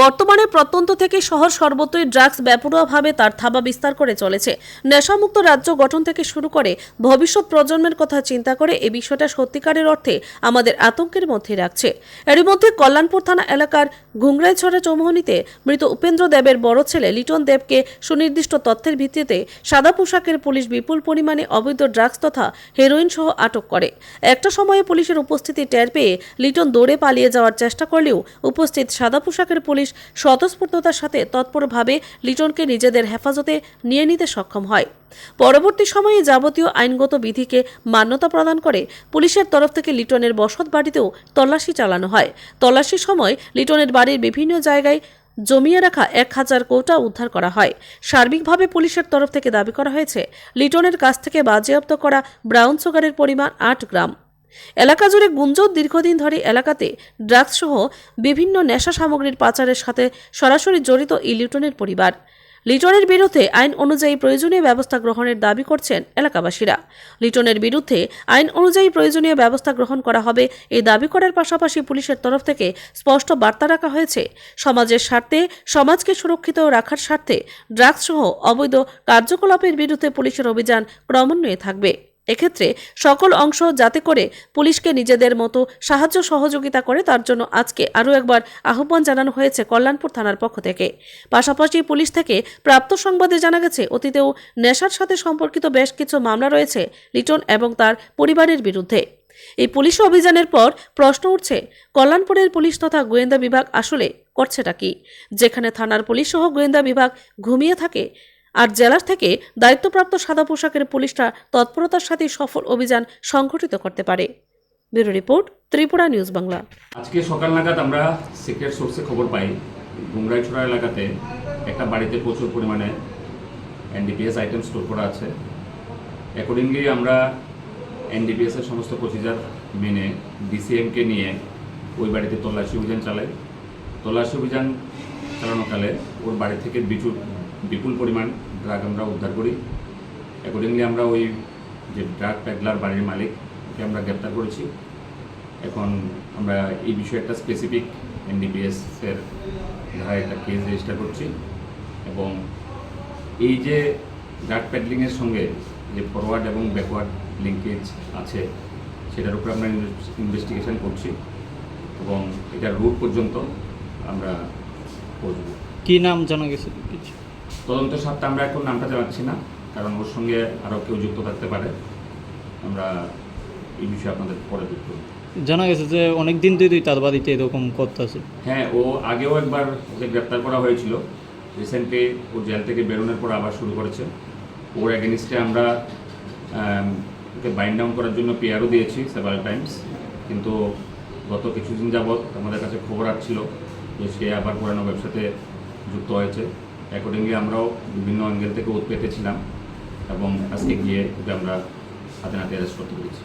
বর্তমানে প্রত্যন্ত থেকে শহর সর্বত্রই ড্রাগস ব্যাপকভাবে তার থাবা বিস্তার করে চলেছে। নেশামুক্ত রাজ্য গঠন থেকে শুরু করে ভবিষ্যৎ প্রজন্মের কথা চিন্তা করে এই বিষয়টা সত্যিকারের অর্থে আমাদের আতঙ্কের মধ্যে রাখছে। এরই মধ্যে কল্যাণপুর থানা এলাকার ঘুংরাইছড়া চৌমুহনীতে মৃত উপেন্দ্র দেবের বড় ছেলে লিটন দেবকে সুনির্দিষ্ট তথ্যের ভিত্তিতে সাদা পোশাকের পুলিশ বিপুল পরিমাণে অবৈধ ড্রাগস তথা হেরোইন সহ আটক করে। একটা সময়ে পুলিশের উপস্থিতি টের পেয়ে লিটন দৌড়ে পালিয়ে যাওয়ার চেষ্টা করলেও উপস্থিত সাদা পোশাকের পুলিশ স্বতঃস্ফূর্ততার সাথে তৎপরভাবে লিটনকে নিজেদের হেফাজতে নিয়ে নিতে সক্ষম হয়। পরবর্তী সময়ে যাবতীয় আইনগত বিধিকে মান্যতা প্রদান করে পুলিশের তরফ থেকে লিটনের বসত বাড়িতেও তল্লাশি চালানো হয়। তল্লাশির সময় লিটনের বাড়ির বিভিন্ন জায়গায় জমিয়ে রাখা 1000 কৌটা উদ্ধার করা হয়। সার্বিকভাবে পুলিশের তরফ থেকে দাবি করা হয়েছে লিটনের কাছ থেকে বাজেয়াপ্ত করা ব্রাউন সুগারের পরিমাণ 8 গ্রাম। এলাকা জুড়ে গুঞ্জন দীর্ঘদিন ধরে এলাকাতে ড্রাগস সহ বিভিন্ন নেশা সামগ্রীর পাচারের সাথে সরাসরি জড়িত এই লিটনের পরিবার। লিটনের বিরুদ্ধে আইন অনুযায়ী প্রয়োজনীয় ব্যবস্থা গ্রহণের দাবি করছেন এলাকাবাসীরা। লিটনের বিরুদ্ধে আইন অনুযায়ী প্রয়োজনীয় ব্যবস্থা গ্রহণ করা হবে এই দাবি করার পাশাপাশি পুলিশের তরফ থেকে স্পষ্ট বার্তা রাখা হয়েছে, সমাজের স্বার্থে, সমাজকে সুরক্ষিত রাখার স্বার্থে ড্রাগস সহ অবৈধ কার্যকলাপের বিরুদ্ধে পুলিশের অভিযান ক্রমান্বয়ে থাকবে। এক্ষেত্রে সকল অংশ যাতে করে পুলিশকে নিজেদের মতো সাহায্য সহযোগিতা করে তার জন্য আজকে আরও একবার আহ্বান জানানো হয়েছে কল্যাণপুর থানার পক্ষ থেকে। পাশাপাশি পুলিশ থেকে প্রাপ্ত সংবাদে জানা গেছে অতীতেও নেশার সাথে সম্পর্কিত বেশ কিছু মামলা রয়েছে লিটন এবং তার পরিবারের বিরুদ্ধে। এই পুলিশ অভিযানের পর প্রশ্ন উঠছে, কল্যাণপুরের পুলিশ তথা গোয়েন্দা বিভাগ আসলে করছেটা কি, যেখানে থানার পুলিশ সহ গোয়েন্দা বিভাগ ঘুমিয়ে থাকে আর জেলার থেকে দায়িত্বপ্রাপ্ত সাদা পোশাকের পুলিশরা তৎপরতার সাথে সফল অভিযান সংগঠিত করতে পারে। Bureau report, Tripura news Bangla. আজকে সকাল নাগাদ আমরা সিক্রেট সোর্সে খবর পাই ঘুংরাইছড়া এলাকাতে একটা বাড়িতে প্রচুর পরিমাণে এনডিপিএস আইটেম স্টোর করা আছে। অ্যাকর্ডিংলি আমরা এনডিপিএসের সমস্ত প্রসিজার মেনে ডিসিএমকে নিয়ে ওই বাড়িতে তল্লাশি অভিযান চালাই। তল্লাশি অভিযান চালানোকালে ওর বাড়ি থেকে বিপুল পরিমাণ ড্রাগ আমরা উদ্ধার করি। অ্যাকর্ডিংলি আমরা ওই যে ড্রাগ প্যাডলার বাড়ির মালিককে আমরা গ্রেপ্তার করেছি। এখন আমরা এই বিষয়ে একটা স্পেসিফিক এনডিপিএসের ধারায় একটা কেস রেজিস্টার করছি এবং এই যে ড্রাগ প্যাডলিংয়ের সঙ্গে যে ফরওয়ার্ড এবং ব্যাকওয়ার্ড লিঙ্কেজ আছে সেটার উপরে আমরা ইনভেস্টিগেশন করছি এবং এটার রুট পর্যন্ত আমরা পৌঁছব। কী নাম জানা গেছে? কিছু তদন্তের সাথে আমরা এখন নামটা জানাচ্ছি না, কারণ ওর সঙ্গে আরও কেউ যুক্ত থাকতে পারে। আমরা এই বিষয়ে আপনাদের পরে যুক্ত জানা গেছে যে অনেক দিন ধরে তার বাড়িতে এরকম করতেছে। হ্যাঁ, ও আগেও একবার ওকে গ্রেপ্তার করা হয়েছিল। রিসেন্টলি ও জেল থেকে বেরোনোর পর আবার শুরু করেছে। ওর অ্যাগেনিস্টে আমরা ওকে বাইন্ড ডাউন করার জন্য পিআরও দিয়েছি সেভারাল টাইমস, কিন্তু গত কিছুদিন যাবৎ আমাদের কাছে খবর আসছিল যে সে আবার পুরানো ব্যবসাতে যুক্ত হয়েছে। অ্যাকর্ডিংলি আমরাও বিভিন্ন অ্যাঙ্গেল থেকে পেতেছিলাম এবং আজকে গিয়ে ওকে আমরা হাতে নাতে অ্যারেস্ট করতে পেরেছি।